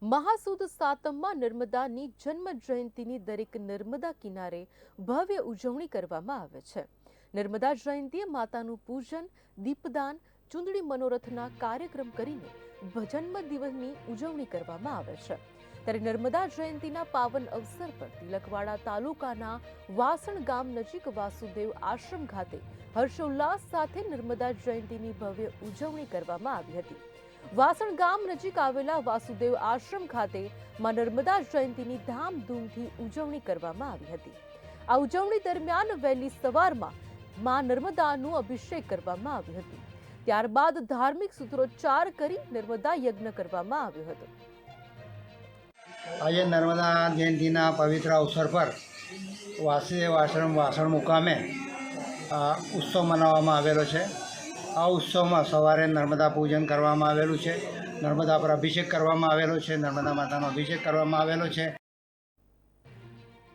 મહાસુદ સાતમમાં નર્મદાની જન્મ જયંતિની દરેક નર્મદા કિનારે ભવ્ય ઉજવણી કરવામાં આવે છે। નર્મદા જયંતિએ માતાનું પૂજન, દીપદાન, ચૂંદડી મનોરથના કાર્યક્રમ કરીને જન્મદિવસની ઉજવણી કરવામાં આવે છે। ત્યારે નર્મદા જયંતિના પાવન અવસર પર તિલકવાડા તાલુકાના વાસણ ગામ નજીક વાસુદેવ આશ્રમ ખાતે હર્ષોલ્લાસ સાથે નર્મદા જયંતિની ભવ્ય ઉજવણી કરવામાં આવી હતી। વાસણ ગામ નજીક આવેલા વાસુદેવ આશ્રમ ખાતે માં નર્મદા જયંતિની ધામધૂમથી ઉજવણી કરવામાં આવી હતી। આ ઉજવણી દરમિયાન વહેલી સવારમાં માં નર્મદાનું અભિષેક કરવામાં આવ્યું હતું। ત્યારબાદ ધાર્મિક સૂત્રોચ્ચાર કરી નર્મદા યજ્ઞ કરવામાં આવ્યો હતો। આજે નર્મદા જયંતિના પવિત્ર અવસર પર વાસુદેવ આશ્રમ વાસણ મુકામે ઉત્સવ મનાવવામાં આવેલો છે। આ ઉત્સવમાં સવારે નર્મદા પૂજન કરવામાં આવેલું છે, નર્મદા પર અભિષેક કરવામાં આવેલો છે, નર્મદા માતાનો અભિષેક કરવામાં આવેલો છે।